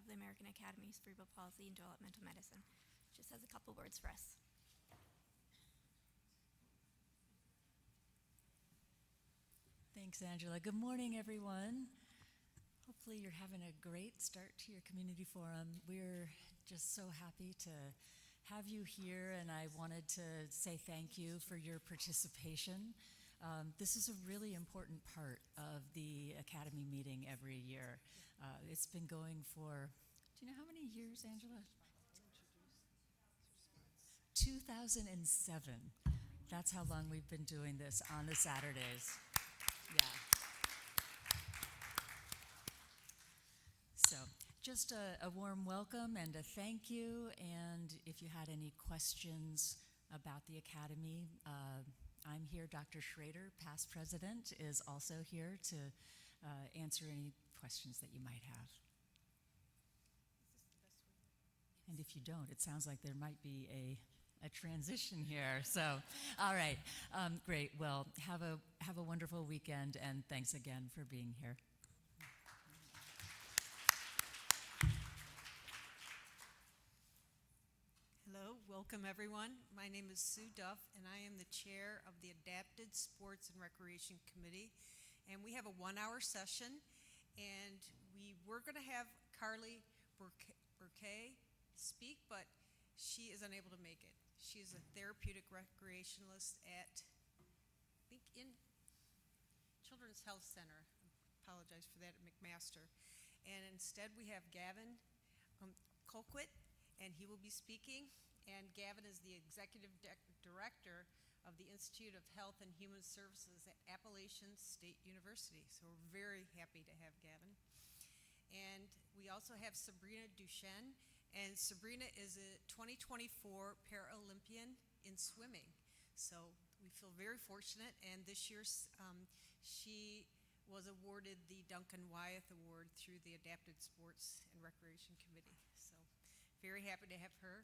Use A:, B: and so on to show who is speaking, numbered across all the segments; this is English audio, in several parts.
A: of the American Academy of Cerebral Palsy and Developmental Medicine. Just has a couple words for us.
B: Thanks, Angela. Good morning, everyone. Hopefully you're having a great start to your community forum. We're just so happy to have you here, and I wanted to say thank you for your participation. This is a really important part of the Academy meeting every year. It's been going for, do you know how many years, Angela? 2007. That's how long we've been doing this on the Saturdays. Yeah. So just a warm welcome and a thank you. And if you had any questions about the Academy, I'm here. Dr. Schrader, past president, is also here to answer any questions that you might have. And if you don't, it sounds like there might be a transition here. So, all right, great. Well, have a wonderful weekend, and thanks again for being here.
C: Hello, welcome everyone. My name is Sue Duff, and I am the chair of the Adapted Sports and Recreation Committee. And we have a 1-hour session, and we were going to have Karli Bourque speak, but she is unable to make it. She is a therapeutic recreationalist at, I think, in Children's Health Center. I apologize for that, at McMaster. And instead we have Gavin Colquitt, and he will be speaking. And Gavin is the executive director of the Institute of Health and Human Services at Appalachian State University. So we're very happy to have Gavin. And we also have Sabrina Duchesne. And Sabrina is a 2024 Paralympian in swimming. So we feel very fortunate. And this year she was awarded the Duncan Wyeth Award through the Adapted Sports and Recreation Committee. So very happy to have her.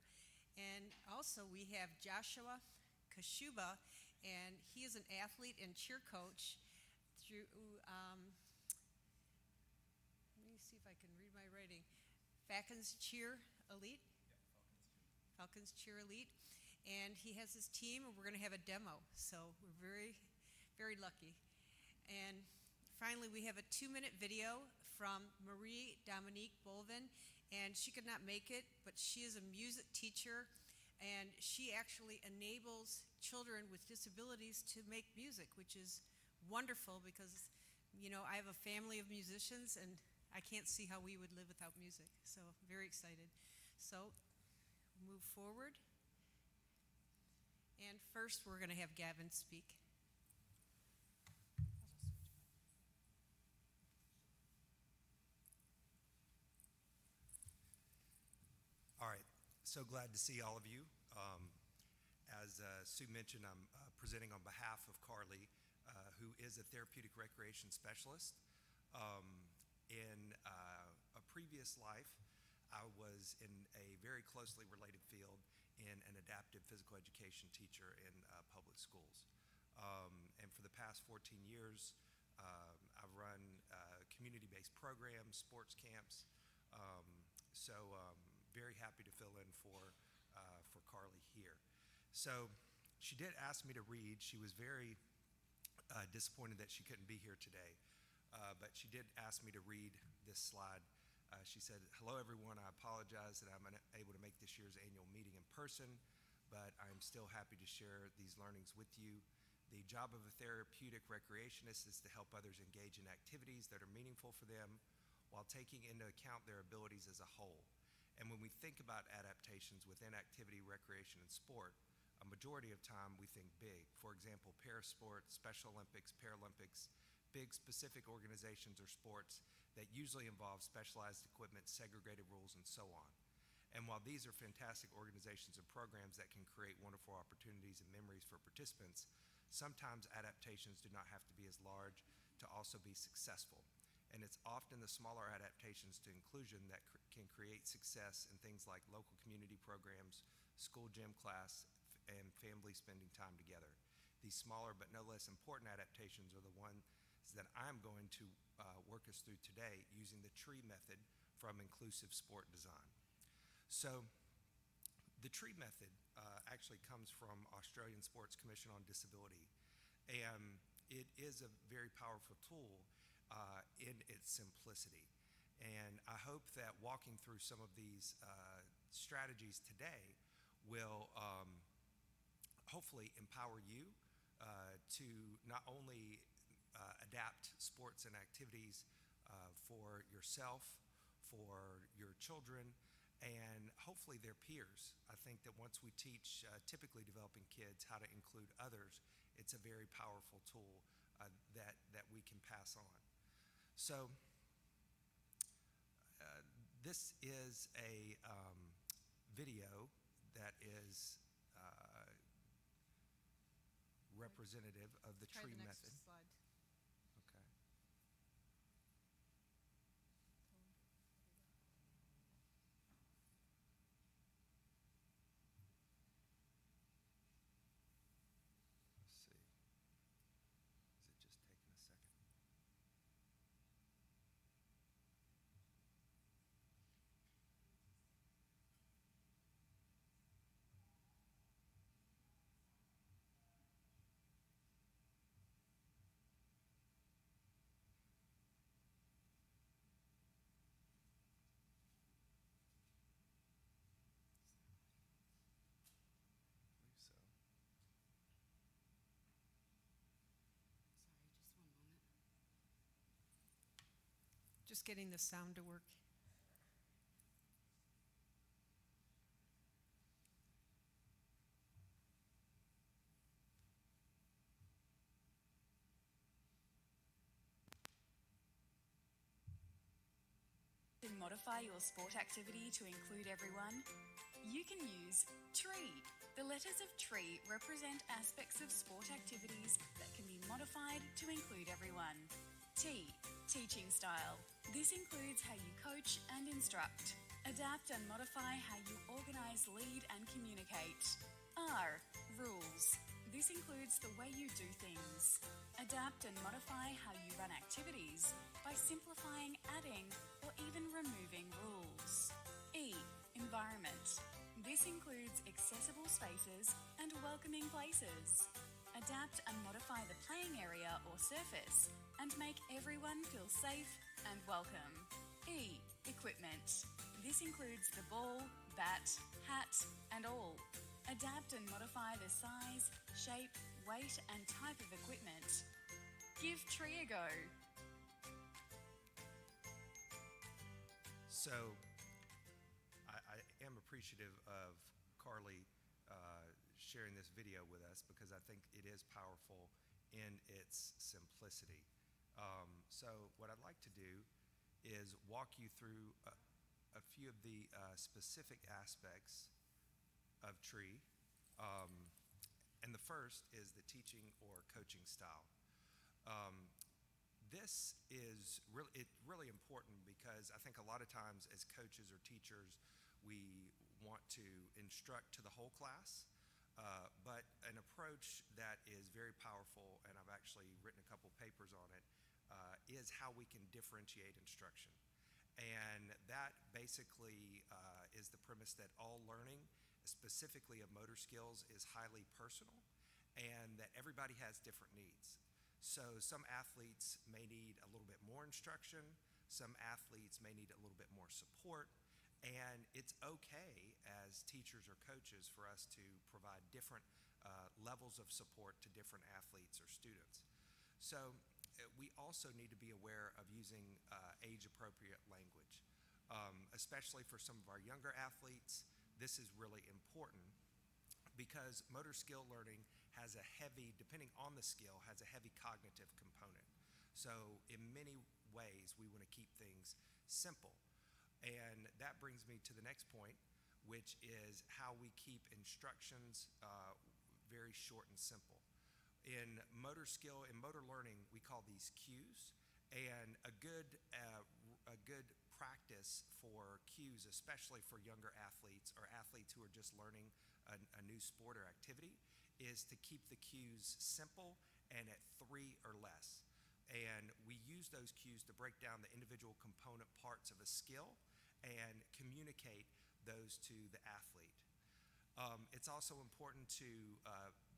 C: And also we have Joshua Koshuba, and he is an athlete and cheer coach through, let me see if I can read my writing, Falcons Cheer Elite. Yeah, Falcons Cheer Elite. And he has his team, and we're going to have a demo. So we're very, very lucky. And finally, we have a 2-minute video from Marie-Dominique Boivin, and she could not make it, but she is a music teacher, and she actually enables children with disabilities to make music, which is wonderful because, you know, I have a family of musicians, and I can't see how we would live without music. So very excited. So move forward. And first, we're going to have Gavin speak.
D: All right, so glad to see all of you. As Sue mentioned, I'm presenting on behalf of Karli, who is a therapeutic recreation specialist. In a previous life, I was in a very closely related field in an adaptive physical education teacher in public schools. And for the past 14 years, I've run community-based programs, sports camps. Very happy to fill in for Karli here. So she did ask me to read. She was very disappointed that she couldn't be here today, but she did ask me to read this slide. She said, "Hello everyone, I apologize that I'm unable to make this year's annual meeting in person, but I'm still happy to share these learnings with you. The job of a therapeutic recreationist is to help others engage in activities that are meaningful for them while taking into account their abilities as a whole. And when we think about adaptations within activity, recreation, and sport, a majority of time we think big. For example, parasport, Special Olympics, Paralympics, big specific organizations or sports that usually involve specialized equipment, segregated rules, and so on. And while these are fantastic organizations and programs that can create wonderful opportunities and memories for participants, sometimes adaptations do not have to be as large to also be successful. And it's often the smaller adaptations to inclusion that can create success in things like local community programs, school gym class, and family spending time together. These smaller but no less important adaptations are the ones that I'm going to work us through today using the tree method from inclusive sport design. So the TREE method actually comes from Australian Sports Commission on Disability, and it is a very powerful tool in its simplicity. And I hope that walking through some of these strategies today will hopefully empower you to not only adapt sports and activities for yourself, for your children, and hopefully their peers. I think that once we teach typically developing kids how to include others, it's a very powerful tool that we can pass on. So this is a video that is representative of the
C: Try
D: TREE
C: the next
D: method.
C: slide.
D: Okay. Let's see. Is it just taking a second? I believe so.
C: Just getting the sound to work.
E: To modify your sport activity to include everyone, you can use TREE. The letters of TREE represent aspects of sport activities that can be modified to include everyone. T, teaching style. This includes how you coach and instruct. Adapt and modify how you organize, lead, and communicate. R, rules. This includes the way you do things. Adapt and modify how you run activities by simplifying, adding, or even removing rules. E, environment. This includes accessible spaces and welcoming places. Adapt and modify the playing area or surface and make everyone feel safe and welcome. E, equipment. This includes the ball, bat, hat, and all. Adapt and modify the size, shape, weight, and type of equipment. Give TREE a go.
D: So I am appreciative of Karli sharing this video with us because I think it is powerful in its simplicity. So what I'd like to do is walk you through a few of the specific aspects of TREE. And the first is the teaching or coaching style. This is really important because I think a lot of times as coaches or teachers, we want to instruct to the whole class, but an approach that is very powerful, and I've actually written a couple papers on it, is how we can differentiate instruction. And that basically is the premise that all learning, specifically of motor skills, is highly personal and that everybody has different needs. So some athletes may need a little bit more instruction, some athletes may need a little bit more support, and it's okay as teachers or coaches for us to provide different levels of support to different athletes or students. So we also need to be aware of using age-appropriate language, especially for some of our younger athletes. This is really important because motor skill learning has a heavy, depending on the skill, has a heavy cognitive component. So in many ways, we want to keep things simple. And that brings me to the next point, which is how we keep instructions very short and simple. In motor skill, in motor learning, we call these cues, and a good practice for cues, especially for younger athletes or athletes who are just learning a new sport or activity, is to keep the cues simple and at 3 or less. And we use those cues to break down the individual component parts of a skill and communicate those to the athlete. It's also important to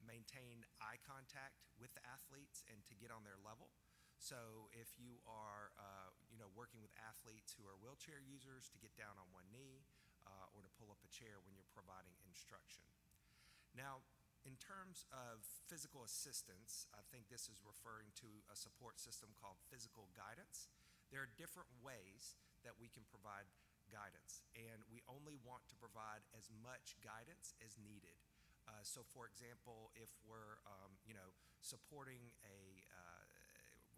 D: maintain eye contact with the athletes and to get on their level. So if you are, working with athletes who are wheelchair users, to get down on one knee or to pull up a chair when you're providing instruction. Now, in terms of physical assistance, I think this is referring to a support system called physical guidance. There are different ways that we can provide guidance, and we only want to provide as much guidance as needed. So, for example, if we're, supporting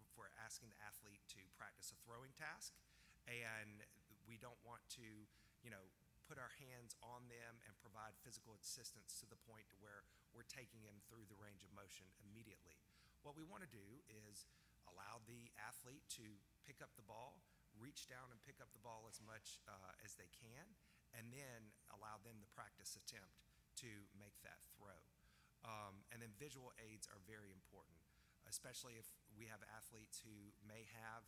D: if we're asking the athlete to practice a throwing task, and we don't want to, put our hands on them and provide physical assistance to the point to where we're taking them through the range of motion immediately. What we want to do is allow the athlete to pick up the ball, reach down and pick up the ball as much as they can, and then allow them the practice attempt to make that throw. And then visual aids are very important, especially if we have athletes who may have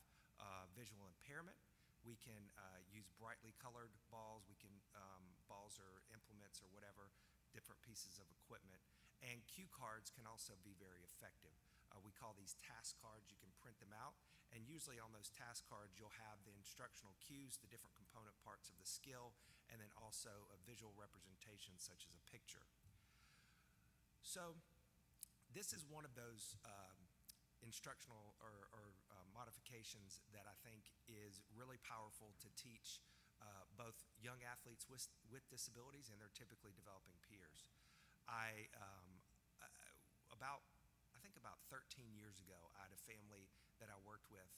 D: visual impairment. We can use brightly colored balls. We can balls or implements or whatever, different pieces of equipment. And cue cards can also be very effective. We call these task cards. You can print them out, and usually on those task cards you'll have the instructional cues, the different component parts of the skill, and then also a visual representation such as a picture. So this is one of those instructional or modifications that I think is really powerful to teach both young athletes with disabilities and their typically developing peers. I think about 13 years ago, I had a family that I worked with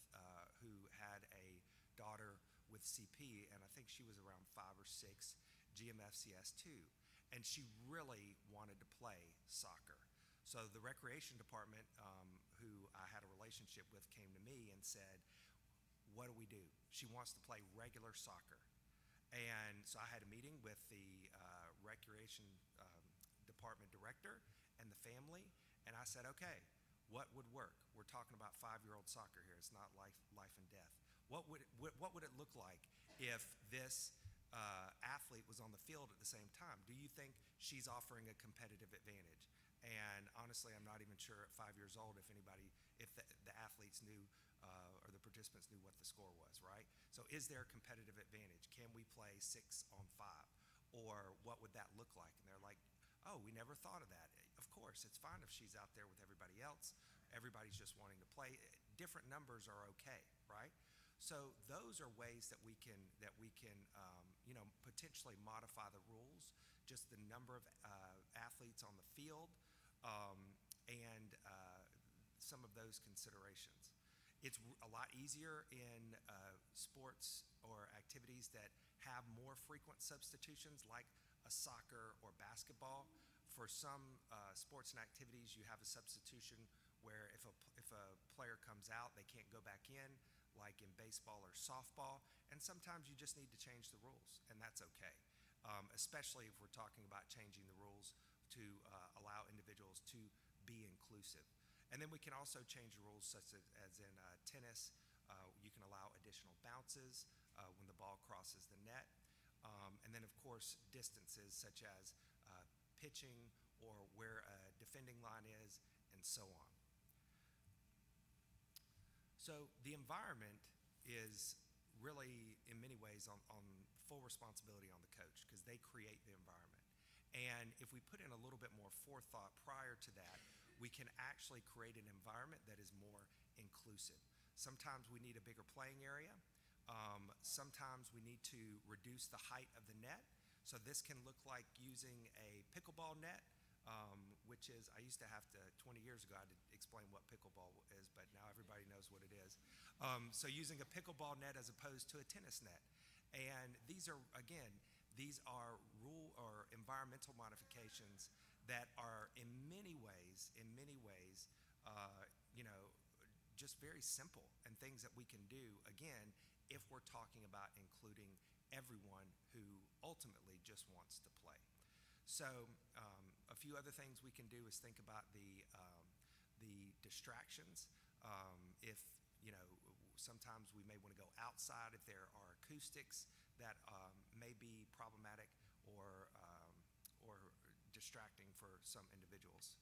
D: who had a daughter with CP, and I think she was around 5 or 6, GMFCS2, and she really wanted to play soccer. So the recreation department, who I had a relationship with, came to me and said, what do we do? She wants to play regular soccer. And so I had a meeting with the recreation department director and the family, and I said, okay, what would work? We're talking about 5-year-old soccer here. It's not life and death. What would it look like if this athlete was on the field at the same time? Do you think she's offering a competitive advantage? And honestly, I'm not even sure at 5 years old if the athletes knew or the participants knew what the score was, right? So is there a competitive advantage? Can we play 6 on 5? Or what would that look like? And they're like, oh, we never thought of that. Of course, it's fine if she's out there with everybody else. Everybody's just wanting to play. Different numbers are okay, right? So those are ways that we can potentially modify the rules, just the number of athletes on the field, and some of those considerations. It's a lot easier in sports or activities that have more frequent substitutions, like a soccer or basketball. For some sports and activities, you have a substitution where if a player comes out, they can't go back in, like in baseball or softball. And sometimes you just need to change the rules, and that's okay, especially if we're talking about changing the rules to allow individuals to be inclusive. And then we can also change the rules, such as in tennis. You can allow additional bounces when the ball crosses the net. And then, of course, distances such as pitching or where a defending line is, and so on. So the environment is really, in many ways, on full responsibility on the coach, because they create the environment. And if we put in a little bit more forethought prior to that, we can actually create an environment that is more inclusive. Sometimes we need a bigger playing area. Sometimes we need to reduce the height of the net. So this can look like using a pickleball net, which is, I used to have to, 20 years ago, I had to explain what pickleball is, but now everybody knows what it is. So using a pickleball net as opposed to a tennis net. And these are rule or environmental modifications that are in many ways, just very simple, and things that we can do, again, if we're talking about including everyone who ultimately just wants to play. So a few other things we can do is think about the distractions. If sometimes we may want to go outside if there are acoustics that may be problematic or distracting for some individuals.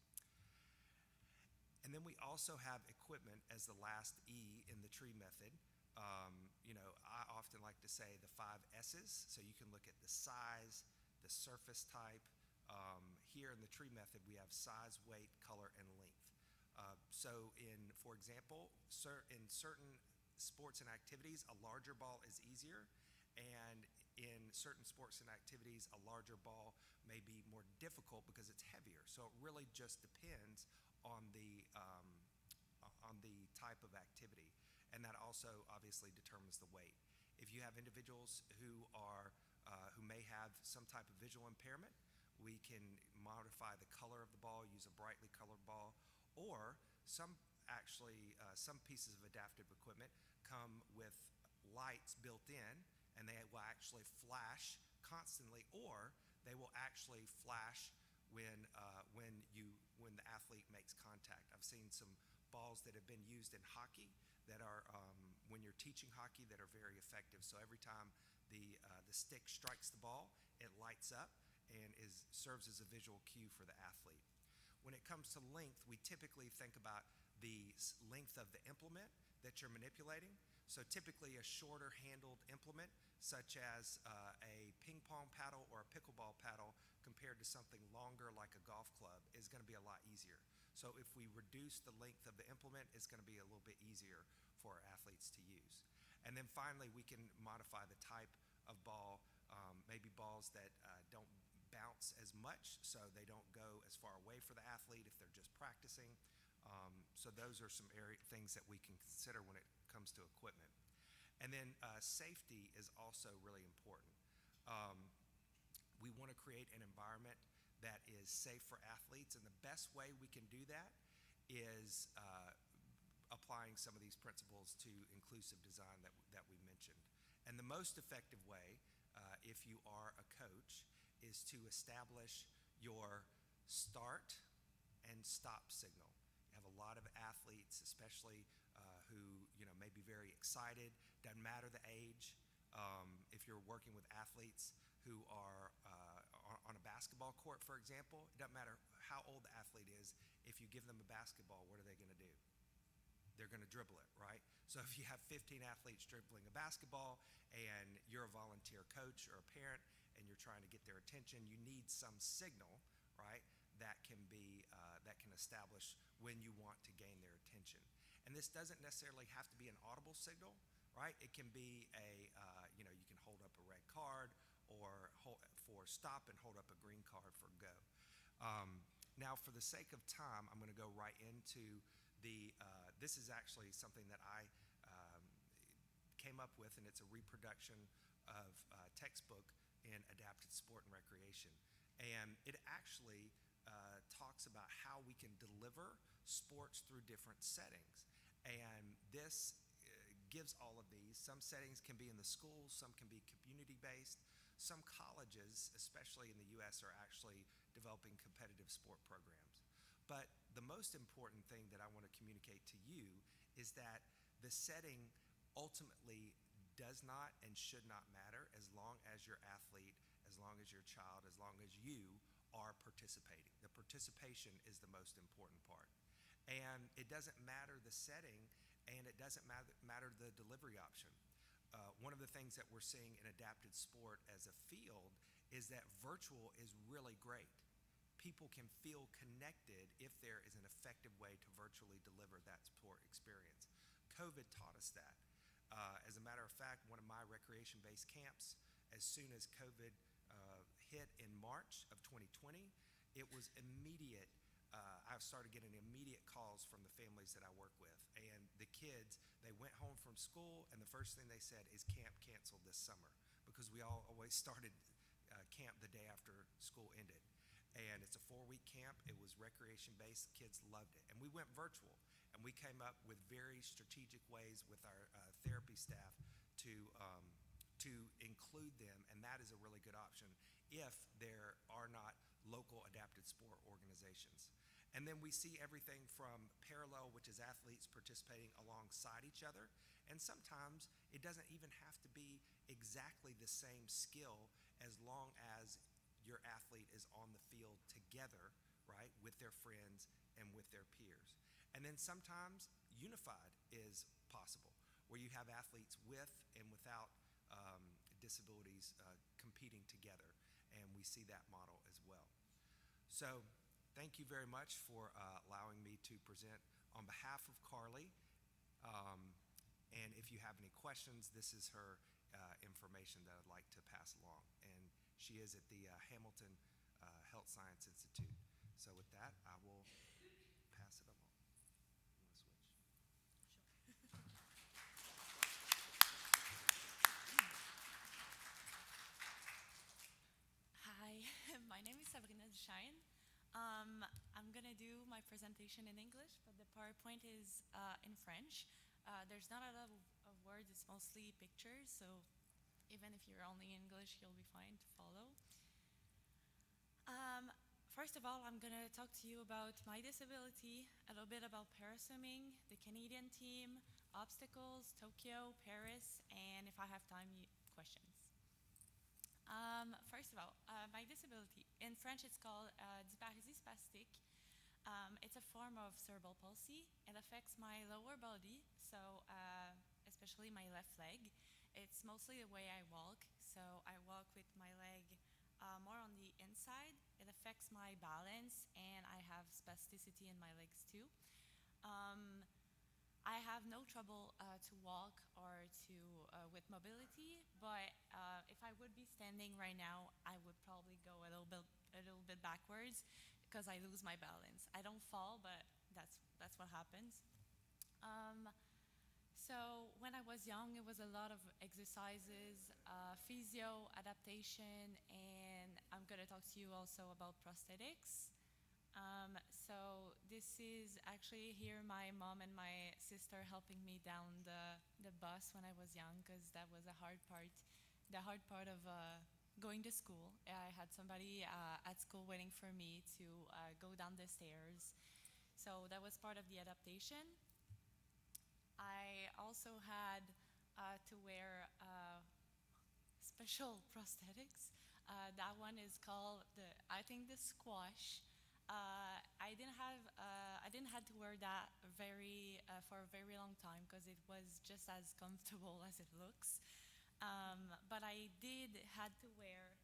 D: And then we also have equipment as the last E in the tree method. I often like to say the 5 S's. So you can look at the size, the surface type. Here in the tree method, we have size, weight, color, and length. For example, in certain sports and activities, a larger ball is easier. And in certain sports and activities, a larger ball may be more difficult because it's heavier. So it really just depends on the type of activity, and that also obviously determines the weight. If you have individuals who may have some type of visual impairment, we can modify the color of the ball, use a brightly colored ball, or some pieces of adaptive equipment come with lights built in, and they will actually flash constantly, or they will actually flash when the athlete makes contact. I've seen some balls that have been used in hockey that are, when you're teaching hockey, that are very effective. So every time the stick strikes the ball, it lights up and serves as a visual cue for the athlete. When it comes to length, we typically think about the length of the implement that you're manipulating. So typically a shorter handled implement, such as a ping pong paddle or a pickleball paddle, compared to something longer like a golf club, is going to be a lot easier. So if we reduce the length of the implement, it's going to be a little bit easier for our athletes to use. And then finally, we can modify the type of ball, maybe balls that don't bounce as much, so they don't go as far away for the athlete if they're just practicing. So those are some things that we can consider when it comes to equipment. And then safety is also really important. We want to create an environment that is safe for athletes, and the best way we can do that is applying some of these principles to inclusive design that we mentioned. And the most effective way, if you are a coach, is to establish your start and stop signal. You have a lot of athletes, especially who may be very excited. Doesn't matter the age. If you're working with athletes who are on a basketball court, for example, it doesn't matter how old the athlete is. If you give them a basketball, what are they going to do? They're going to dribble it, right? So if you have 15 athletes dribbling a basketball and you're a volunteer coach or a parent and you're trying to get their attention, you need some signal, right, that can establish when you want to gain their attention. And this doesn't necessarily have to be an audible signal, right? It can be you can hold up a red card or for stop and hold up a green card for go. Now, for the sake of time, I'm going to go right into this is actually something that I came up with, and it's a reproduction of a textbook in adapted sport and recreation. And it actually talks about how we can deliver sports through different settings. And this gives all of these. Some settings can be in the schools, some can be community-based. Some colleges, especially in the U.S., are actually developing competitive sport programs. But the most important thing that I want to communicate to you is that the setting ultimately does not and should not matter as long as your athlete, as long as your child, as long as you are participating. The participation is the most important part. And it doesn't matter the setting, and it doesn't matter the delivery option. One of the things that we're seeing in adapted sport as a field is that virtual is really great. People can feel connected if there is an effective way to virtually deliver that sport experience. COVID taught us that. As a matter of fact, one of my recreation-based camps, as soon as COVID hit in March of 2020, it was immediate. I started getting immediate calls from the families that I work with. And the kids, they went home from school, and the first thing they said is camp canceled this summer, because we all always started camp the day after school ended. And it's a 4-week camp. It was recreation-based. Kids loved it. And we went virtual. And we came up with very strategic ways with our therapy staff to include them, and that is a really good option if there are not local adapted sport organizations. And then we see everything from parallel, which is athletes participating alongside each other, And sometimes it doesn't even have to be exactly the same skill, as long as your athlete is on the field together, right, with their friends and with their peers. And then sometimes unified is possible, where you have athletes with and without disabilities competing together, and we see that model as well. So thank you very much for allowing me to present on behalf of Karli. And if you have any questions, this is her information that I'd like to pass along. And she is at the Hamilton Health Science Institute. So with that, I will pass it along. You want to switch?
F: Hi, my name is Sabrina Duchesne. I'm gonna do my presentation in English, but the PowerPoint is in French. There's not a lot of words, it's mostly pictures, so even if you're only English, you'll be fine to follow. First of all, I'm gonna talk to you about my disability, a little bit about paraswimming, the Canadian team, obstacles, Tokyo, Paris, and if I have time, questions. First of all, my disability. In French, it's called dyspareunie spastique. It's a form of cerebral palsy. It affects my lower body, so especially my left leg. It's mostly the way I walk. So I walk with my leg more on the inside. It affects my balance, and I have spasticity in my legs too. I have no trouble to walk or to with mobility, but if I would be standing right now, I would probably go a little bit backwards because I lose my balance. I don't fall, but that's what happens. So when I was young, it was a lot of exercises, physio, adaptation, and I'm going to talk to you also about prosthetics. So this is actually here my mom and my sister helping me down the bus when I was young, because that was the hard part of going to school. I had somebody at school waiting for me to go down the stairs. So that was part of the adaptation. I also had to wear special prosthetics. That one is called I think the squash. I didn't have to wear that for a very long time because it was just as comfortable as it looks. But I did had to wear.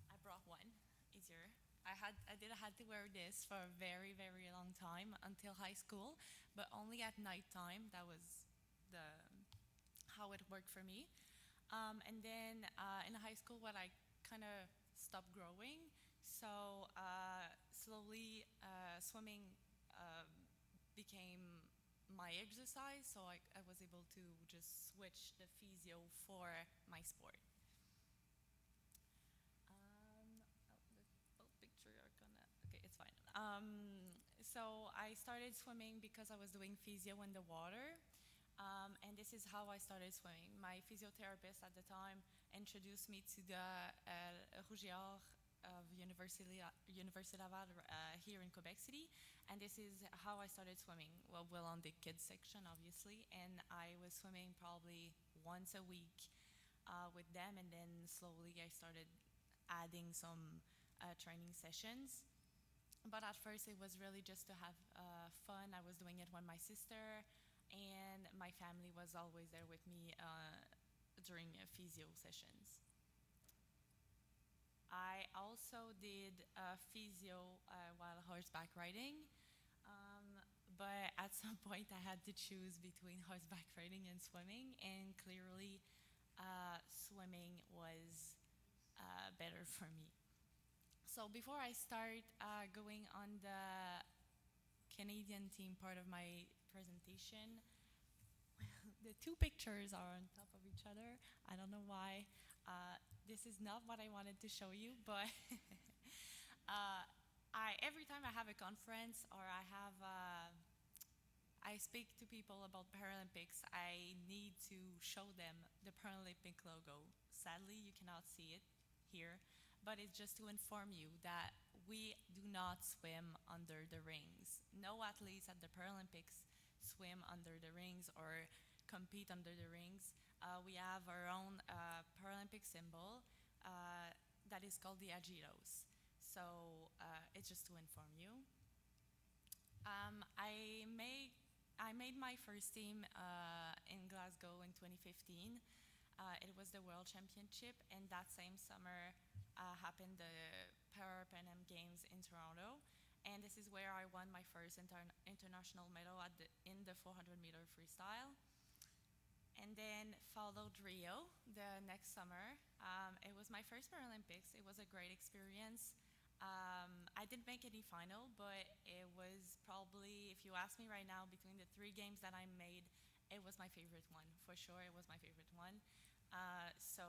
F: I brought one easier. I did had to wear this for a very long time until high school, but only at nighttime. That was how it worked for me. And then in high school, when I kind of stopped growing, so slowly swimming became my exercise, so I was able to just switch the physio for my sport. Okay, it's fine. So I started swimming because I was doing physio in the water, and this is how I started swimming. My physiotherapist at the time introduced me to the Rouge et Or of Université Laval here in Quebec City, and this is how I started swimming. Well, on the kids section, obviously, and I was swimming probably once a week with them, and then slowly I started adding some training sessions. But at first, it was really just to have fun. I was doing it with my sister, and my family was always there with me during physio sessions. I also did physio while horseback riding, but at some point I had to choose between horseback riding and swimming, and clearly swimming was better for me. So before I start going on the Canadian team part of my presentation, the two pictures are on top of each other. I don't know why. This is not what I wanted to show you, but every time I have a conference or I speak to people about Paralympics, I need to show them the Paralympic logo. Sadly, you cannot see it here, but it's just to inform you that we do not swim under the rings. No athletes at the Paralympics swim under the rings or compete under the rings. We have our own Paralympic symbol that is called the agitos. So it's just to inform you. I made my first team in Glasgow in 2015. It was the World Championship, and that same summer happened the Pan Am Games in Toronto. And this is where I won my first international medal in the 400-meter freestyle. And then followed Rio the next summer. It was my first Paralympics. It was a great experience. I didn't make any final, but it was probably, if you ask me right now, between the 3 games that I made, it was my favorite one. For sure, it was my favorite one. So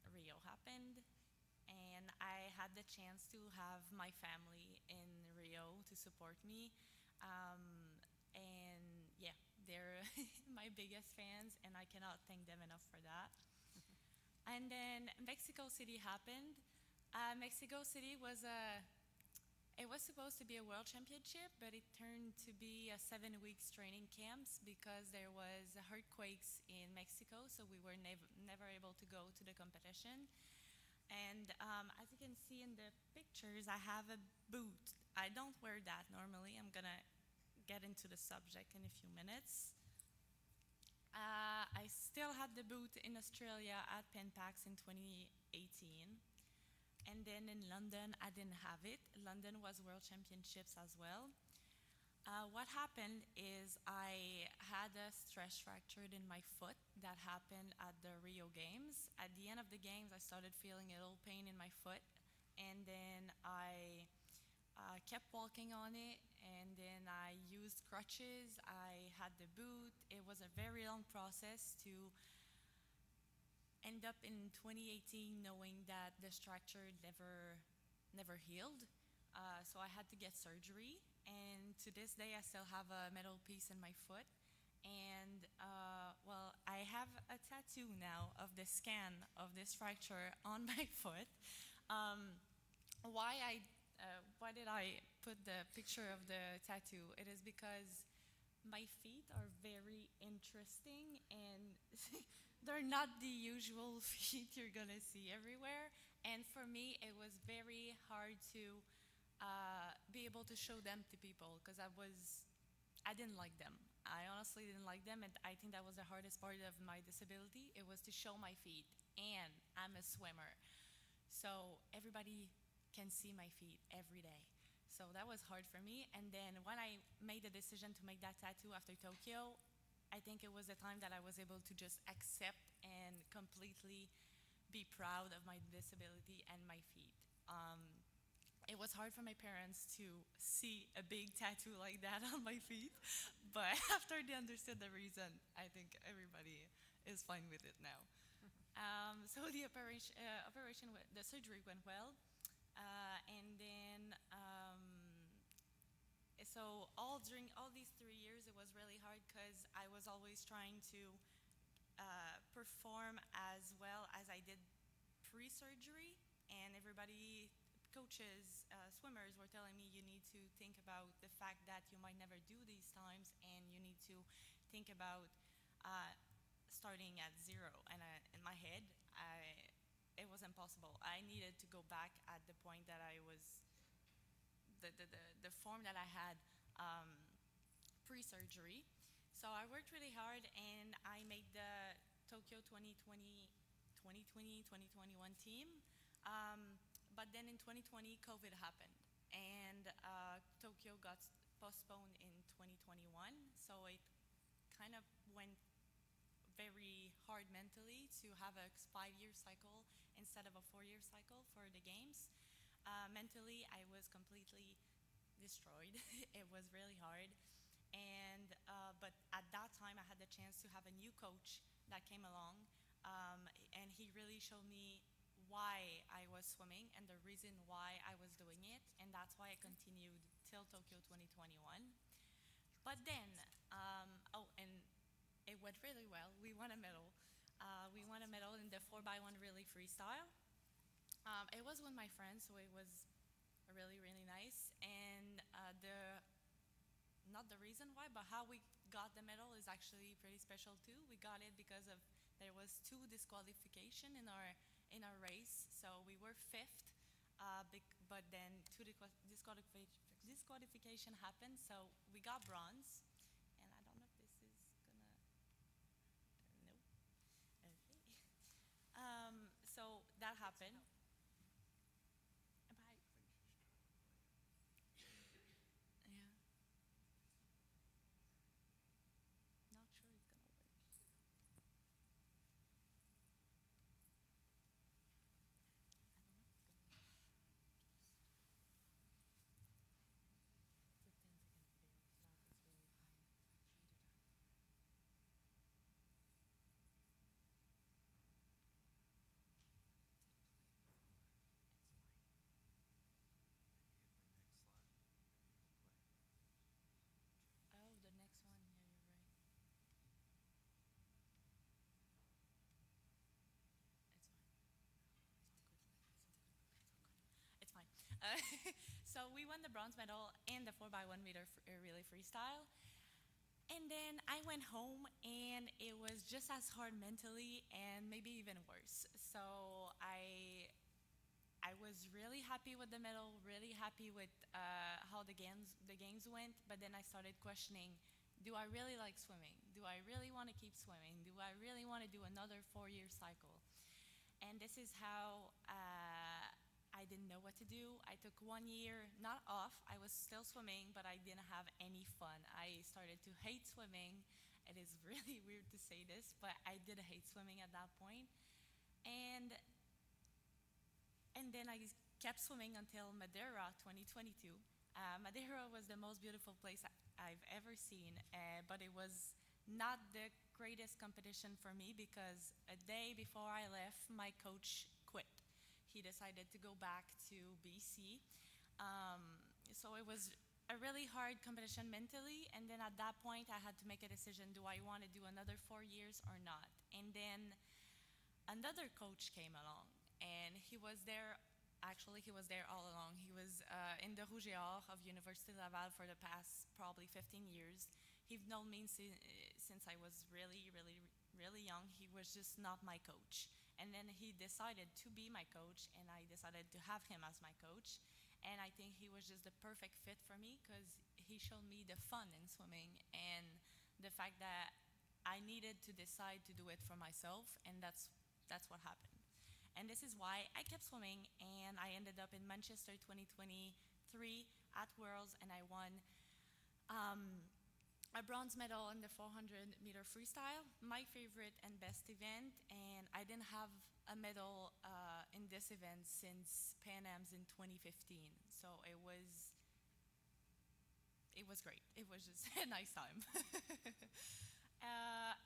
F: Rio happened, and I had the chance to have my family in Rio to support me. And yeah, they're my biggest fans, and I cannot thank them enough for that. And then Mexico City happened. Mexico City it was supposed to be a world championship, but it turned to be a 7 weeks training camps because there was earthquakes in Mexico, so we were never able to go to the competition. And as you can see in the pictures, I have a boot. I don't wear that normally. I'm gonna get into the subject in a few minutes. I still had the boot in Australia at Penpax in 2018. And then in London, I didn't have it. London was World Championships as well. What happened is I had a stress fracture in my foot that happened at the Rio Games. At the end of the games, I started feeling a little pain in my foot. And then I kept walking on it. And then I used crutches. I had the boot. It was a very long process to end up in 2018 knowing that the fracture never healed. So I had to get surgery, and to this day I still have a metal piece in my foot. And well, I have a tattoo now of the scan of this fracture on my foot. Why did I put the picture of the tattoo? It is because my feet are very interesting, and they're not the usual feet you're gonna see everywhere. And for me, it was very hard to be able to show them to people because I didn't like them. I honestly didn't like them, and I think that was the hardest part of my disability. It was to show my feet, and I'm a swimmer, so everybody can see my feet every day. So that was hard for me. And then when I made the decision to make that tattoo after Tokyo, I think it was the time that I was able to just accept and completely be proud of my disability and my feet. It was hard for my parents to see a big tattoo like that on my feet, but after they understood the reason, I think everybody is fine with it now. So the the surgery went well, and then so during all these 3 years, it was really hard because I was always trying to perform as well as I did pre-surgery, and everybody, coaches, swimmers were telling me you need to think about the fact that you might never do these times, and you need to think about starting at zero. And in my head, it was impossible. I needed to go back at the point that I was the form that I had pre-surgery. So I worked really hard, and I made the Tokyo 2021 team. But then in 2020, COVID happened, and Tokyo got postponed in 2021. So it kind of went very hard mentally to have a 5-year cycle instead of a 4-year cycle for the games. Mentally, I was completely destroyed. It was really hard. And but at that time, I had the chance to have a new coach that came along, and he really showed me why I was swimming and the reason why I was doing it, and that's why I continued till Tokyo 2021. But then, and it went really well. We won a medal. We won a medal in the 4x1 relay freestyle. It was with my friends, so it was really, really nice. And not the reason why, but how we got the medal is actually pretty special too. We got it because of there was 2 disqualification in our race, so we were fifth. But then 2 disqualification happened, so we got bronze. And I don't know if this is gonna. Nope. Okay. So that happened. Am I? Yeah. Not sure it's gonna work. Oh, the next one. Yeah, you're right. It's fine. So we won the bronze medal in the 4x1 meter relay freestyle. And then I went home and it was just as hard mentally and maybe even worse. So I was really happy with the medal, really happy with how the games went, but then I started questioning, do I really like swimming? Do I really want to keep swimming? Do I really want to do another 4-year cycle? And this is how I didn't know what to do. I took 1 year, not off, I was still swimming, but I didn't have any fun. I started to hate swimming. It is really weird to say this, but I did hate swimming at that point. And and then I kept swimming until Madeira 2022. Madeira was the most beautiful place I've ever seen, but it was not the greatest competition for me because a day before I left, my coach quit. He decided to go back to BC. So it was a really hard competition mentally, and then at that point, I had to make a decision: do I want to do another 4 years or not? And then another coach came along, and he was there. Actually, he was there all along. He was in the Rouge et Or of Université Laval for the past probably 15 years. He's known me since I was really, really, really young. He was just not my coach. And then he decided to be my coach, and I decided to have him as my coach. And I think he was just the perfect fit for me because he showed me the fun in swimming and the fact that I needed to decide to do it for myself, and that's what happened. And this is why I kept swimming, and I ended up in Manchester 2023 at Worlds, and I won a bronze medal in the 400-meter freestyle, my favorite and best event. And I didn't have a medal in this event since Pan Am's in 2015, so it was great. It was just a nice time.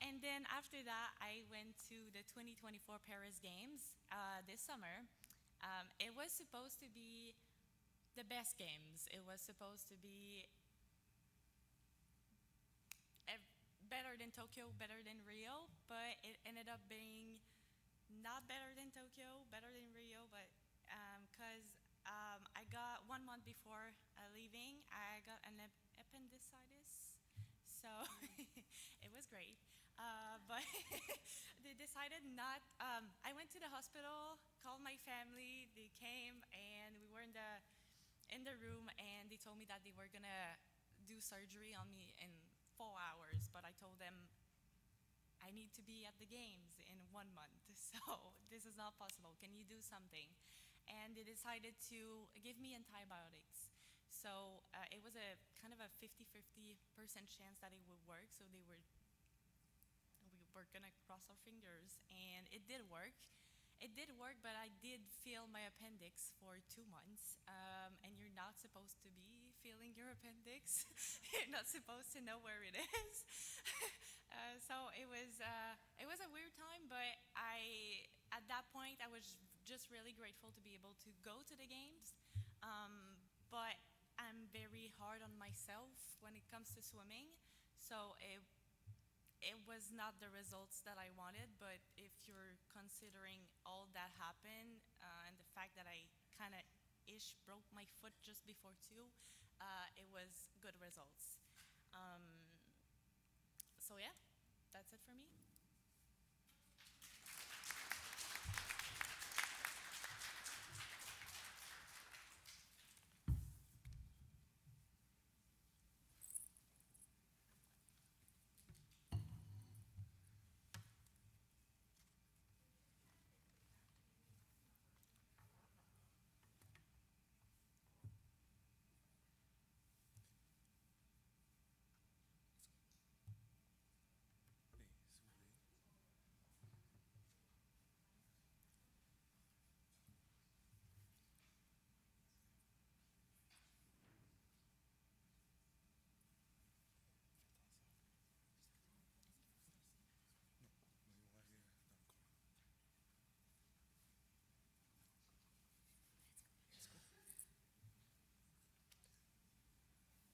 F: And then after that, I went to the 2024 Paris Games this summer. It was supposed to be the best games. It was supposed to be better than Tokyo, better than Rio, but it ended up being not better than Tokyo, better than Rio, but because I got 1 month before leaving, I got an appendicitis. So it was great. But they decided not. I went to the hospital, called my family. They came, and we were in the room, and they told me that they were gonna do surgery on me in 4 hours. But I told them I need to be at the games in 1 month, so this is not possible. Can you do something? And they decided to give me antibiotics. So it was a kind of a 50-50% chance that it would work. So we were gonna cross our fingers, and it did work. It did work, but I did feel my appendix for 2 months. And you're not supposed to be feeling your appendix. You're not supposed to know where it is. So it was a weird time, but at that point I was just really grateful to be able to go to the games. But I'm very hard on myself when it comes to swimming, so it was not the results that I wanted. But if you're considering all that happened and the fact that I kind of broke my foot just before two, it was good results. So yeah, that's it for me.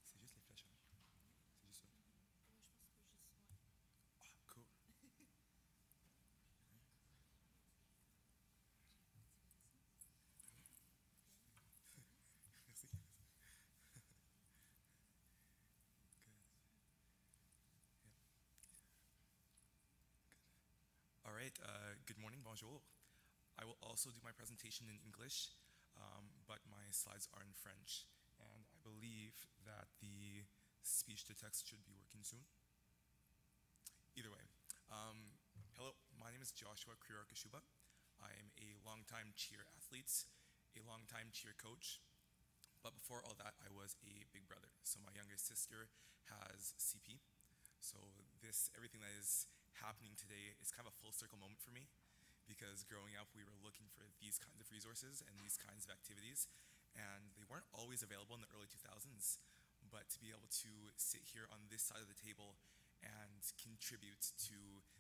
G: C'est juste les flèches, hein. C'est juste ça. Ah, cool. Merci. All right, good morning, bonjour. I will also do my presentation in English, but my slides are in French. And I believe that the speech to text should be working soon. Either way, hello, my name is Joshua Koshuba. I am a longtime cheer athlete, a longtime cheer coach. But before all that, I was a big brother. So my youngest sister has CP. So everything that is happening today is kind of a full circle moment for me, because growing up, we were looking for these kinds of resources and these kinds of activities, and they weren't always available in the early 2000s. But to be able to sit here on this side of the table and contribute to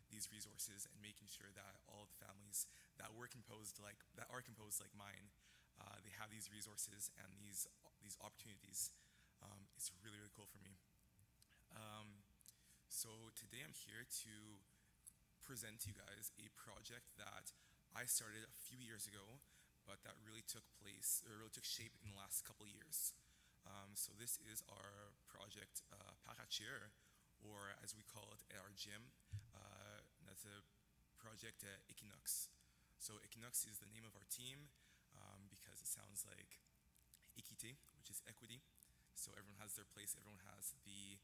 G: these resources and making sure that all of the families that are composed like mine, they have these resources and these opportunities. It's really, really cool for me. So today I'm here to present to you guys a project that I started a few years ago, but that really took shape in the last couple of years. So this is our project Parachir, or as we call it at our gym, that's a project Equinox. So Equinox is the name of our team because it sounds like équité, which is equity. So everyone has their place, everyone has the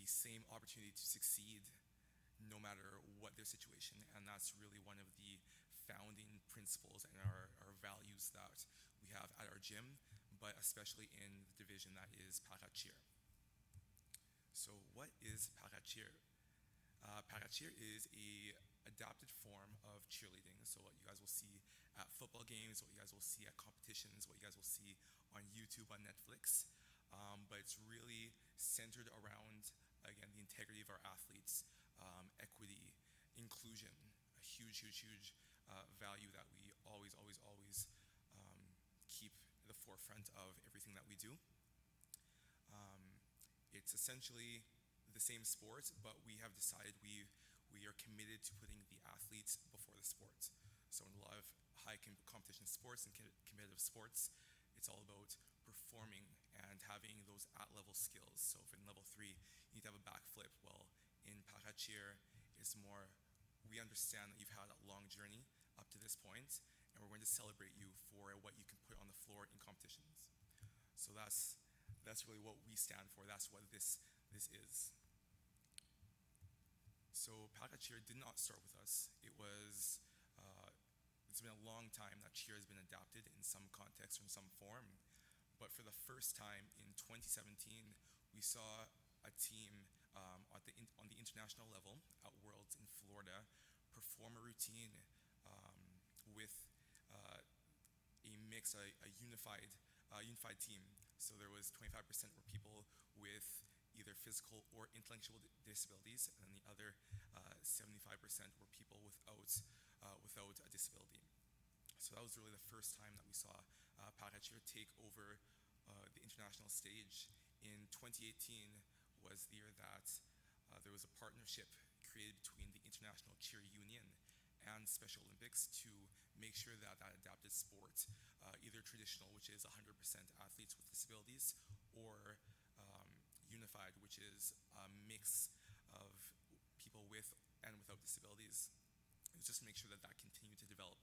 G: same opportunity to succeed no matter what their situation. And that's really one of the founding principles and our values that we have at our gym, but especially in the division that is Parachir. So what is Parachir? Parachir is a adapted form of cheerleading. So what you guys will see at football games, what you guys will see at competitions, what you guys will see on YouTube, on Netflix. But it's really centered around, again, the integrity of our athletes, equity, inclusion, a huge value that we always keep at the forefront of everything that we do. It's essentially the same sport, but we have decided we are committed to putting the athletes before the sport. So in a lot of high competition sports and competitive sports, it's all about performing and having those at-level skills. So if in level 3 you need to have a backflip, well, in Parachir, it's more, we understand that you've had a long journey up to this point, and we're going to celebrate you for what you can put on the floor in competitions. So that's really what we stand for. That's what this is. So Parachir did not start with us. It's been a long time that cheer has been adapted in some context or in some form. But for the first time in 2017, we saw a team on the international level at Worlds in Florida perform a routine with a mix, a unified team. So there was 25% were people with either physical or intellectual disabilities, and then the other 75% were people without a disability. So that was really the first time that we saw Parachir take over the international stage. In 2018 was the year that there was a partnership created between the International Cheer Union and Special Olympics to make sure that adapted sport, either traditional, which is 100% athletes with disabilities, or unified, which is a mix of with and without disabilities. It was just to make sure that that continued to develop,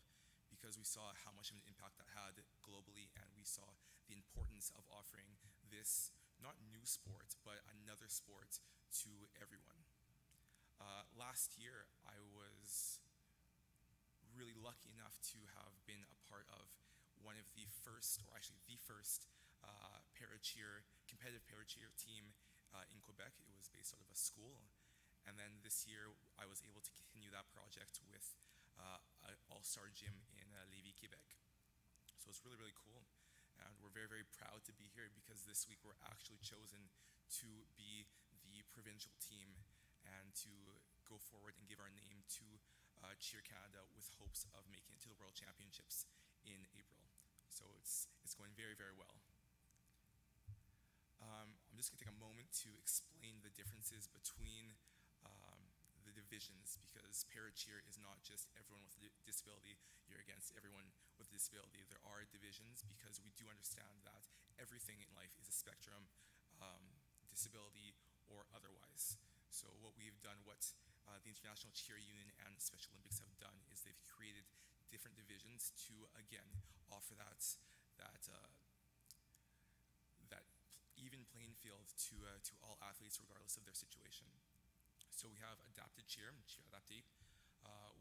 G: because we saw how much of an impact that had globally, and we saw the importance of offering this not new sport, but another sport to everyone. Last year, I was really lucky enough to have been a part of one of the first, or actually the first, competitive para-cheer team in Quebec. It was based out of a school. And then this year, I was able to continue that project with an all-star gym in Lévis, Quebec. So it's really, really cool. And we're very, very proud to be here, because this week we're actually chosen to be the provincial team and to go forward and give our name to Cheer Canada, with hopes of making it to the World Championships in April. So it's going very, very well. I'm just going to take a moment to explain the differences between the divisions, because para-cheer is not just everyone with a disability. You're against everyone with a disability. There are divisions, because we do understand that everything in life is a spectrum, disability or otherwise. So what we've done, what the International Cheer Union and Special Olympics have done, is they've created different divisions to, again, offer that even playing field to all athletes, regardless of their situation. So we have adapted cheer, cheer adapté,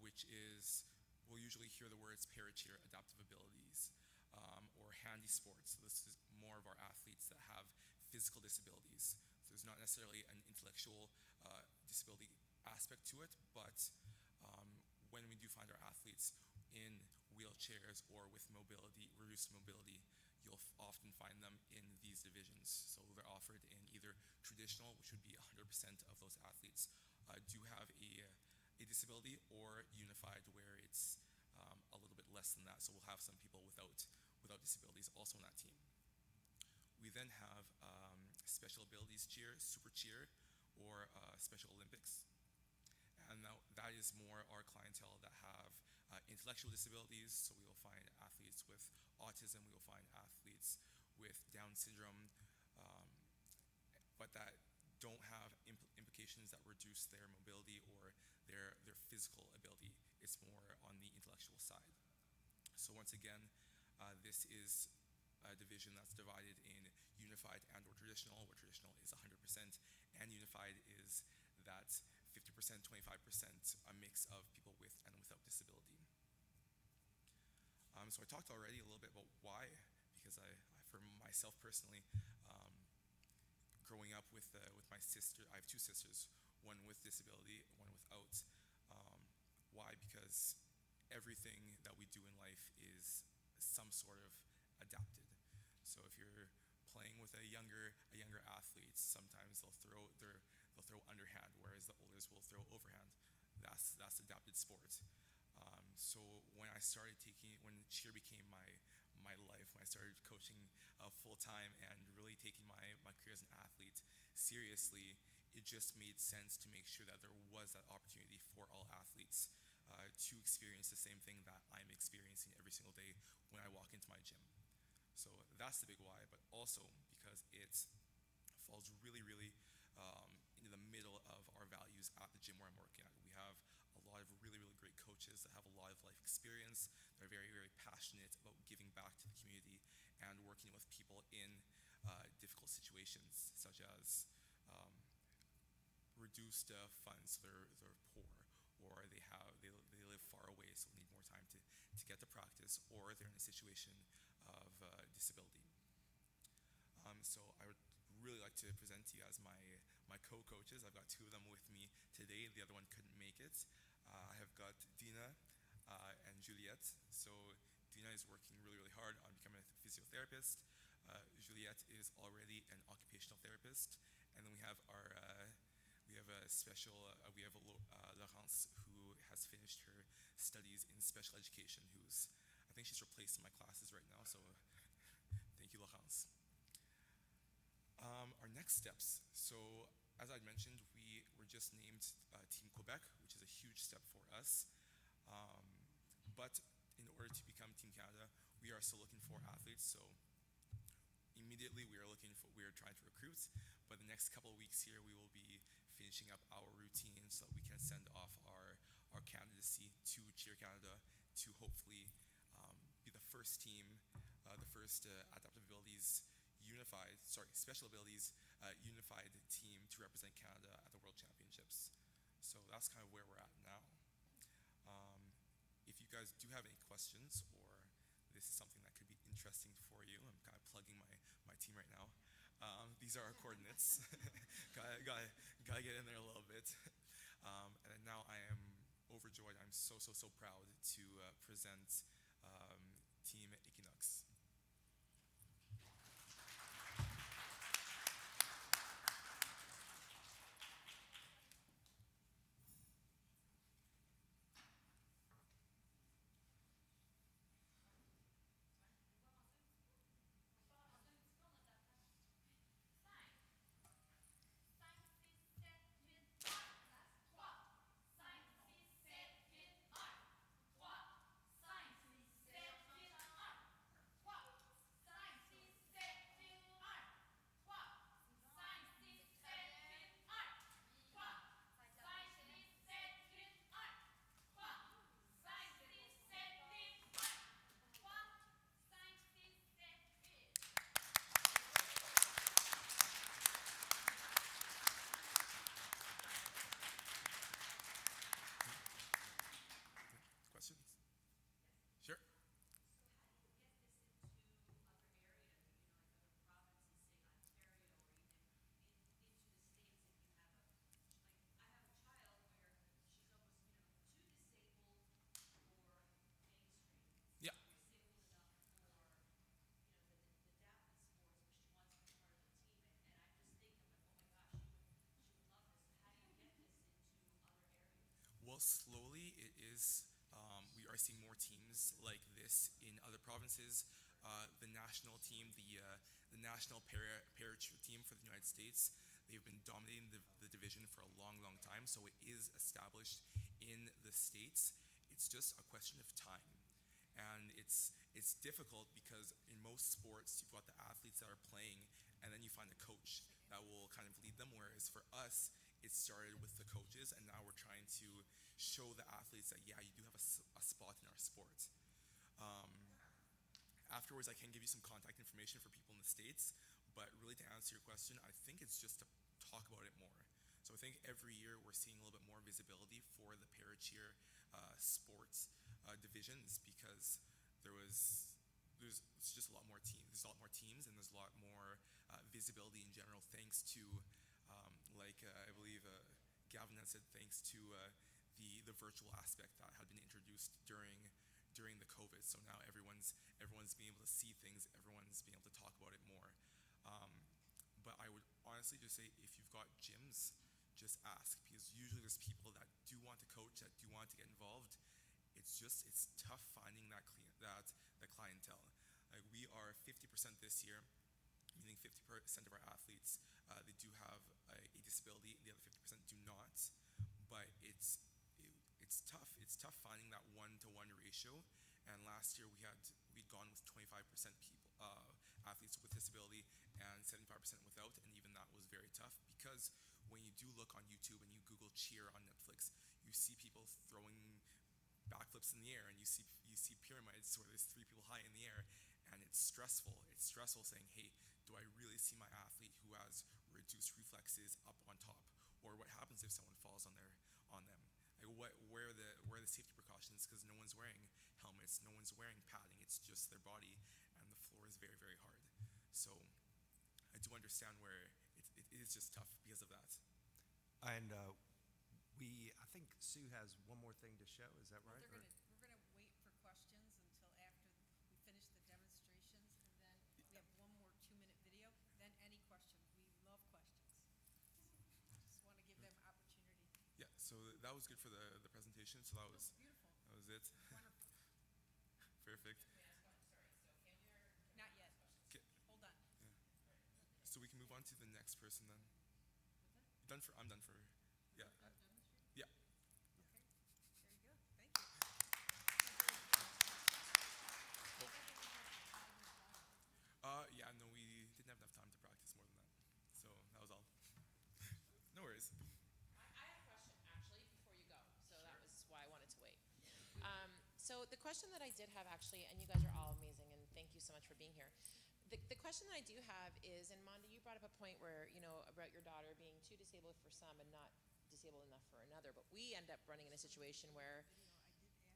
G: which is, we'll usually hear the words para-cheer, adaptive abilities, or handy sports. So this is more of our athletes that have physical disabilities. So there's not necessarily an intellectual disability aspect to it, but when we do find our athletes in wheelchairs or with reduced mobility, you'll often find them in these divisions. So they're offered in either traditional, which would be 100% of those athletes do have a disability, or unified, where it's a little bit less than that. So we'll have some people without disabilities also on that team. We then have special abilities cheer, super cheer, or Special Olympics. And now that is more our clientele that have intellectual disabilities. So we will find athletes with autism, we will find athletes with Down syndrome, but that don't have implications that reduce their mobility or their physical ability. It's more on the intellectual side. So once again, this is a division that's divided in unified and or traditional, where traditional is 100% and unified is that 50%, 25%, a mix of people with and without disability. So I talked already a little bit about why, because for myself personally, growing up with my sister, I have two sisters, one with disability, one without. Why? Because everything that we do in life is some sort of adapted. So if you're playing with a younger athlete, sometimes they'll throw underhand, whereas the olders will throw overhand. That's adapted sport. So when cheer became my life, when I started coaching full time and really taking my career as an athlete seriously, it just made sense to make sure that there was that opportunity for all athletes to experience the same thing that I'm experiencing every single day when I walk into my gym. So that's the big why, but also because it falls really, really into the middle of our values at the gym where I'm working at. We have a lot of really, really great coaches that have a lot of life experience. They're very, very passionate about giving back to the community and working with people in difficult situations, such as reduced funds. They're poor, or they live far away, so they need more time to get to practice, or they're in a situation of disability. So I would really like to present to you as my co-coaches. I've got two of them with me today. The other one couldn't make it. I have got Dina and Juliette. So Dina is working really, really hard on becoming a physiotherapist. Juliette is already an occupational therapist. And then we have Laurence, who has finished her studies in special education, I think she's replaced in my classes right now, so thank you, Laurence. Our next steps. So as I'd mentioned, we were just named Team Quebec, which is a huge step for us. But in order to become Team Canada, we are still looking for athletes. So immediately we are trying to recruit, but the next couple of weeks here we will be finishing up our routine so that we can send off our candidacy to Cheer Canada to hopefully be the first team, the first adaptive abilities special abilities unified team to represent Canada at the World Championships. So that's kind of where we're at now. If you guys do have any questions, or this is something that could be interesting for you, I'm kind of plugging my team right now. These are our coordinates. gotta get in there a little bit. And now I am overjoyed. I'm so proud to present Team Equinox. Questions? Sure. Yeah. Well, slowly it is. We are seeing more teams like this in other provinces. The national team, the national para team for the United States, they've been dominating the division for a long time. So it is established in the States. It's just a question of time, and it's difficult because in most sports you've got the athletes that are playing, and then you find a coach that will kind of lead them. Whereas for us, it started with the coaches, and now we're trying to show the athletes that, yeah, you do have a spot in our sport. Afterwards, I can give you some contact information for people in the States, but really to answer your question, I think it's just to talk about it more. So I think every year we're seeing a little bit more visibility for the para-cheer sports divisions, because there's just a lot more teams. There's a lot more teams, and there's a lot more visibility in general, thanks to I believe Gavin had said, thanks to the virtual aspect that had been introduced during the COVID. So now everyone's being able to see things, everyone's being able to talk about it more. But I would honestly just say, if you've got gyms, just ask, because usually there's people that do want to coach, that do want to get involved. It's tough finding the clientele. Like, we are 50% this year, meaning 50% of our athletes, they do have a disability, the other 50% do not. But it's tough. It's tough finding that 1-to-1 ratio. And last year we'd gone with 25% athletes with disability and 75% without, and even that was very tough, because when you do look on YouTube and you Google cheer on Netflix, you see people throwing backflips in the air, and you see pyramids where there's 3 people high in the air, and it's stressful. It's stressful saying, hey, do I really see my athlete who has reduced reflexes up on top? Or what happens if someone falls on them? Like, where are the safety precautions? Because no one's wearing helmets, no one's wearing padding. It's just their body, and the floor is very hard. So I do understand where it is just tough because of that.
D: And I think Sue has one more thing to show. Is that right?
C: We're gonna wait for questions until after we finish the demonstrations, and then we have one more 2-minute video. Then any questions. We love questions. Just want to give them opportunity.
G: Yeah. So that was good for the presentation. So that was
C: Beautiful.
G: that was it.
C: Wonderful.
G: Perfect.
C: Not yet.
G: Okay.
C: Hold on.
G: So we can move on to the next person then. I'm done for. Yeah. Yeah.
C: Okay. Very good. Thank you.
G: Yeah, no, we didn't have enough time to practice more than that. So that was all. No worries.
H: question that I did have actually, and you guys are all amazing, and thank you so much for being here. The question that I do have is, and Manda, you brought up a point where, about your daughter being too disabled for some and not disabled enough for another, but we end up running in a situation where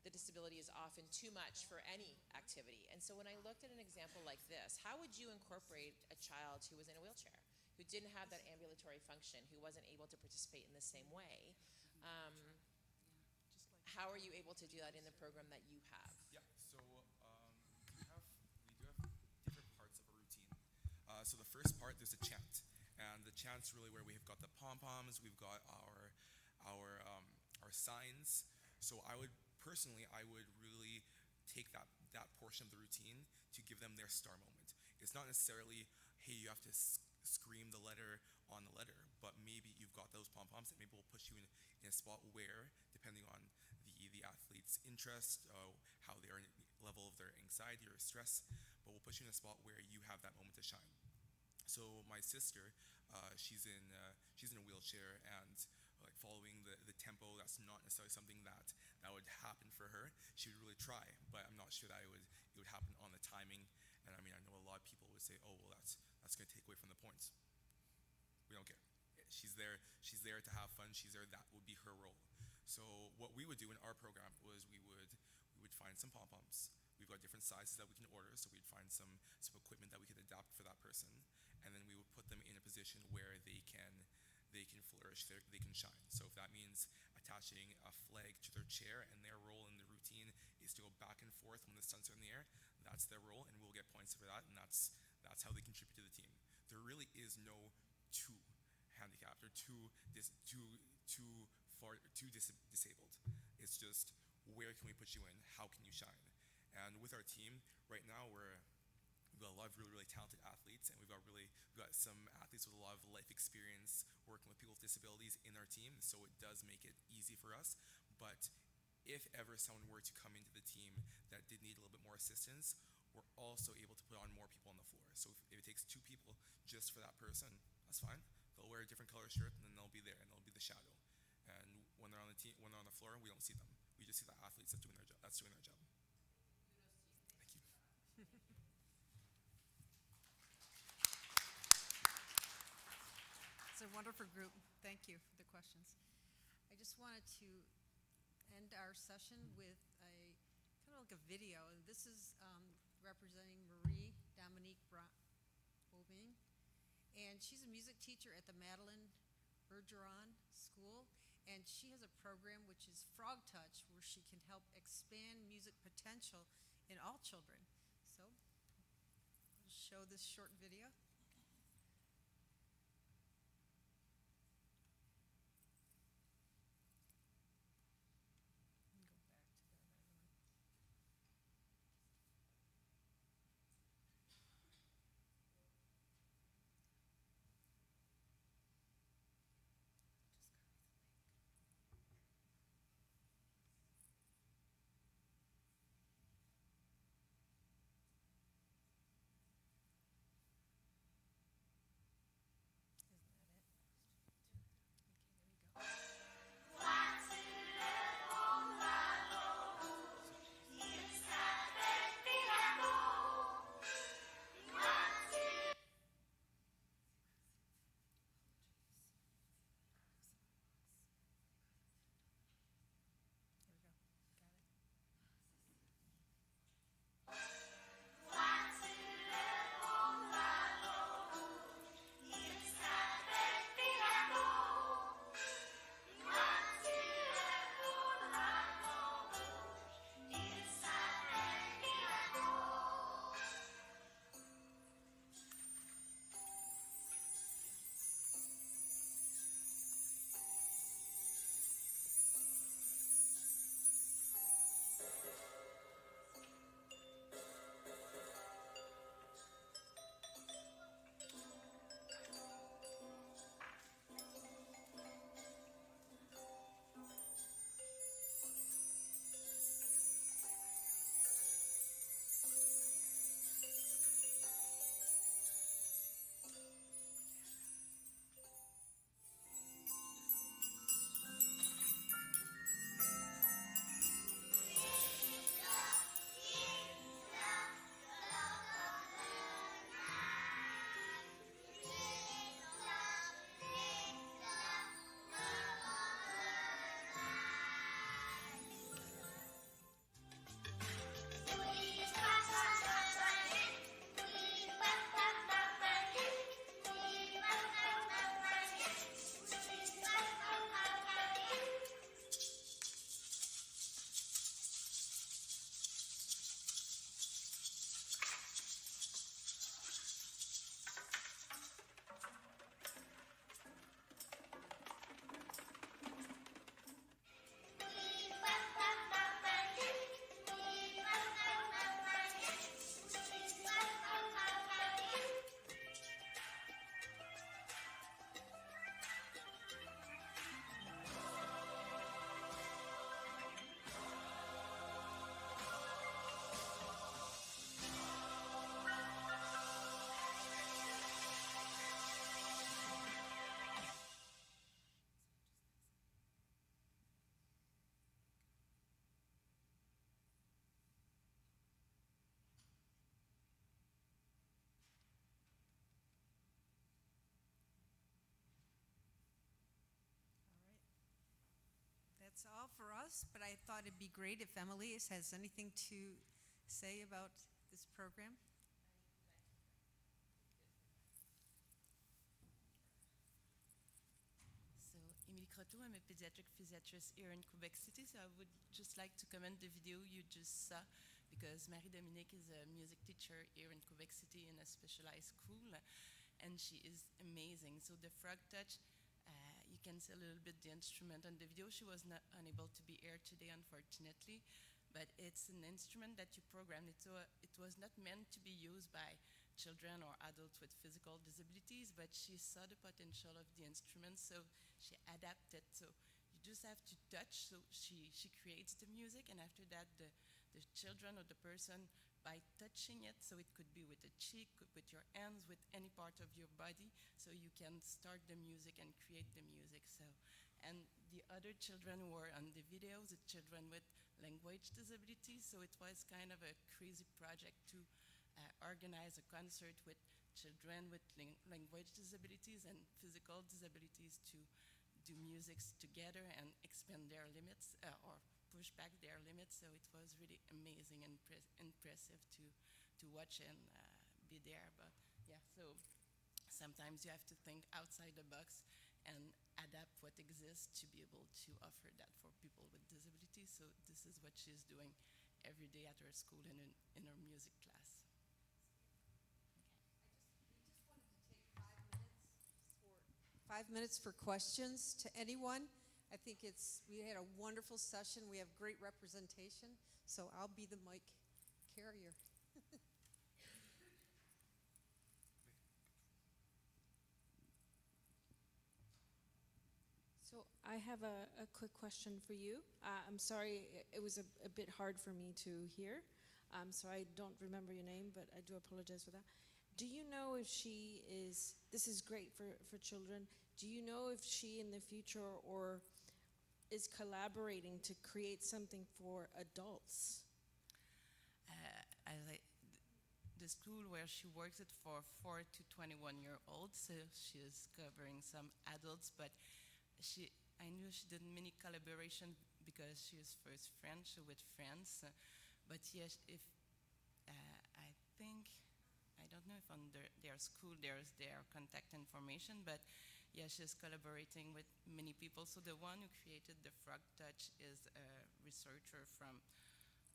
H: the disability is often too much for any activity. And so when I looked at an example like this, how would you incorporate a child who was in a wheelchair, who didn't have that ambulatory function, who wasn't able to participate in the same way? How are you able to do that in the program that you have?
G: Yeah, so we do have different parts of a routine. So the first part, there's a chant, and the chant's really where we've got the pom-poms, we've got our signs. So I would really take that portion of the routine to give them their star moment. It's not necessarily, hey, you have to scream the letter on the letter, but maybe you've got those pom-poms that maybe will push you in a spot where, depending on the athlete's interest, how their level of their anxiety or stress, but we'll put you in a spot where you have that moment to shine. So my sister, she's in a wheelchair, and like following the tempo, that's not necessarily something that would happen for her. She would really try, but I'm not sure that it would happen on the timing. And I mean, I know a lot of people would say, oh well, that's going to take away from the points. We don't care. She's there to have fun. She's there. That would be her role. So what we would do in our program was we would find some pom-poms. We've got different sizes that we can order, so we'd find some equipment that we could adapt for that person, and then we would put them in a position where they can flourish, they can shine. So if that means attaching a flag to their chair, and their role in the routine is to go back and forth when the stunts are in the air, that's their role, and we'll get points for that, and that's how they contribute to the team. There really is no too handicapped or too disabled. It's just, where can we put you in? How can you shine? And with our team right now, we've got a lot of really talented athletes, and we've got some athletes with a lot of life experience working with people with disabilities in our team. So it does make it easy for us. But if ever someone were to come into the team that did need a little bit more assistance, we're also able to put on more people on the floor. So if it takes 2 people just for that person, that's fine. They'll wear a different color shirt, and then they'll be there, and they'll be the shadow. And when they're on the floor, we don't see them. We just see the athletes that's doing their job. Thank you.
C: It's a wonderful group. Thank you for the questions. I just wanted to end our session with a kind of like a video. And this is representing Marie-Dominique Boivin. And she's a music teacher at the Madeline Bergeron School. And she has a program which is Frog Touch, where she can help expand music potential in all children. So I'll show this short video. That's all for us, but I thought it'd be great if Emily has anything to say about this program.
I: So, Emily Croteau, I'm a pediatric physiatrist here in Quebec City. So, I would just like to comment the video you just saw because Marie-Dominique is a music teacher here in Quebec City in a specialized school, and she is amazing. So, the frog touch, you can see a little bit the instrument on the video. She was not unable to be here today, unfortunately, but it's an instrument that you programmed. It was not meant to be used by children or adults with physical disabilities, but she saw the potential of the instrument, so she adapted. So you just have to touch, so she creates the music, and after that, the children or the person, by touching it, so it could be with a cheek, with your hands, with any part of your body, so you can start the music and create the music. So, and the other children who were on the videos, the children with language disabilities, so it was kind of a crazy project to organize a concert with children with language disabilities and physical disabilities to do musics together and expand their limits or push back their limits. So it was really amazing and impressive to watch and be there. But yeah, so sometimes you have to think outside the box and adapt what exists to be able to offer that for people with disabilities. So this is what she's doing every day at her school and in her music class.
C: We just wanted to take 5 minutes for questions to anyone. I think we had a wonderful session. We have great representation, so I'll be the mic carrier.
J: So I have a quick question for you. I'm sorry, it was a bit hard for me to hear, so I don't remember your name, but I do apologize for that. Do you know if this is great for children, do you know if she in the future or is collaborating to create something for adults?
I: The school where she works at for 4 to 21-year-olds, so she is covering some adults, but I knew she did many collaboration because she is first French with friends, but yes, if I think, I don't know if on their school there's their contact information, but yeah, she's collaborating with many people. So the one who created the frog touch is a researcher from,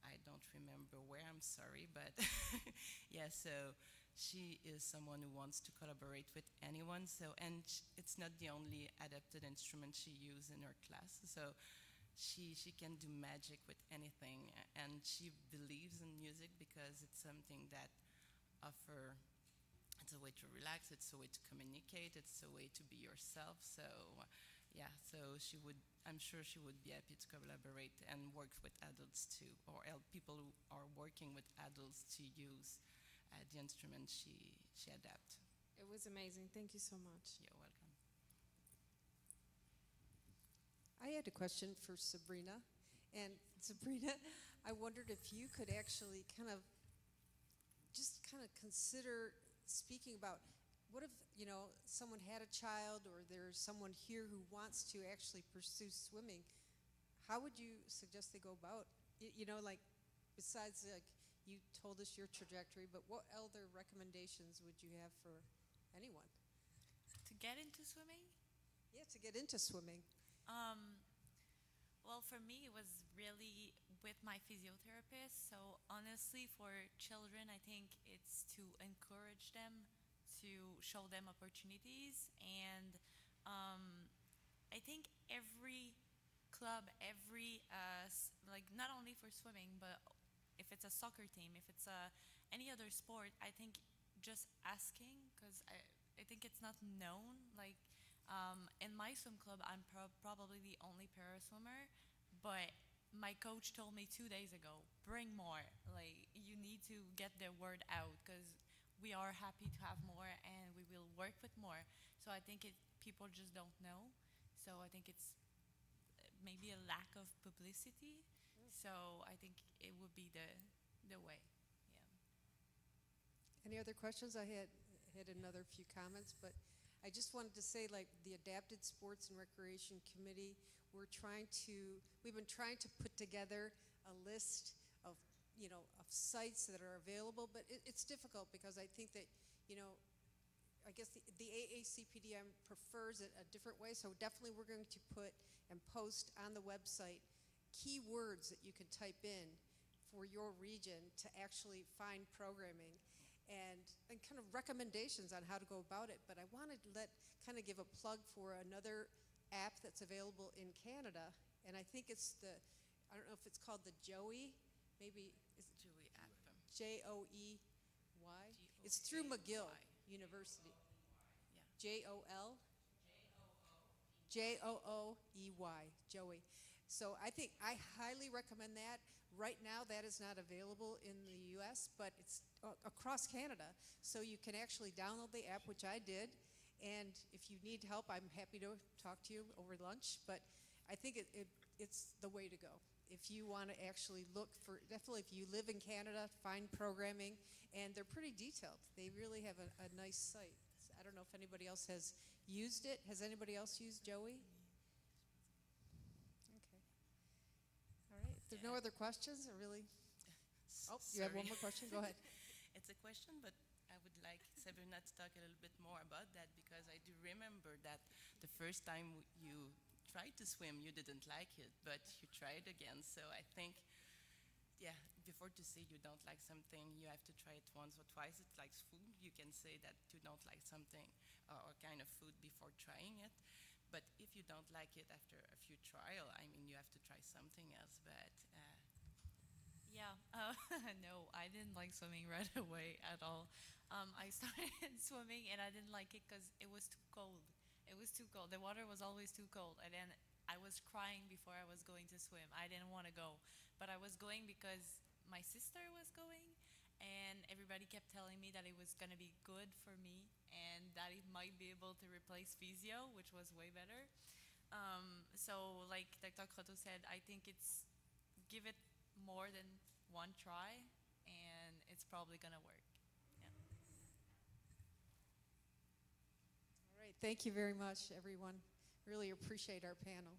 I: I don't remember where, I'm sorry, but yeah, so she is someone who wants to collaborate with anyone. So, and it's not the only adapted instrument she used in her class. So she can do magic with anything, and she believes in music because it's something that it's a way to relax, it's a way to communicate, it's a way to be yourself. So yeah, so I'm sure she would be happy to collaborate and work with adults too, or help people who are working with adults to use the instrument she adapted.
J: It was amazing. Thank you so much.
I: You're welcome.
C: I had a question for Sabrina. And Sabrina, I wondered if you could actually kind of consider speaking about what if, someone had a child or there's someone here who wants to actually pursue swimming, how would you suggest they go about? Besides, you told us your trajectory, but what other recommendations would you have for anyone?
A: To get into swimming?
C: Yeah, to get into swimming.
A: Well, for me, it was really with my physiotherapist. So honestly, for children, I think it's to encourage them, to show them opportunities. And I think every club, not only for swimming, but if it's a soccer team, if it's any other sport, I think just asking, because I think it's not known. In my swim club, I'm probably the only para swimmer, but my coach told me 2 days ago, bring more. You need to get the word out, because we are happy to have more and we will work with more. So I think people just don't know. So I think it's maybe a lack of publicity. So I think it would be the way. Yeah.
C: Any other questions? I had another few comments, but I just wanted to say, the Adapted Sports and Recreation Committee, we've been trying to put together a list of, of sites that are available, but it's difficult because I think that, I guess the AACPDM prefers it a different way, so definitely we're going to put and post on the website keywords that you can type in for your region to actually find programming and kind of recommendations on how to go about it. But I wanted to kind of give a plug for another app that's available in Canada, and I think it's I don't know if it's called the Joey, maybe is it
I: Joey app.
C: Joey? It's through McGill University.
I: Yeah.
C: JOL? Joey, Joey. So I highly recommend that. Right now, that is not available in the U.S., but it's across Canada. So you can actually download the app, which I did. And if you need help, I'm happy to talk to you over lunch. But I think it's the way to go. If you want to actually look for, definitely if you live in Canada, find programming. And they're pretty detailed. They really have a nice site. I don't know if anybody else has used it. Has anybody else used Joey? Okay. All right. If there's no other questions, I really. Oh, you have one more question? Go ahead.
I: It's a question, but I would like Sabrina to talk a little bit more about that because I do remember that the first time you tried to swim, you didn't like it, but you tried again. So I think, yeah, before to say you don't like something, you have to try it once or twice. It's like food. You can say that you don't like something or kind of food before trying it. But if you don't like it after a few trial, I mean, you have to try something else. But
A: Yeah, no, I didn't like swimming right away at all. I started swimming and I didn't like it because it was too cold. It was too cold. The water was always too cold. And then I was crying before I was going to swim. I didn't want to go. But I was going because my sister was going. And everybody kept telling me that it was going to be good for me and that it might be able to replace physio, which was way better. So, like Dr. Croteau said, I think it's give it more than one try, and it's probably gonna work. Yeah.
C: All right. Thank you very much, everyone. Really appreciate our panel.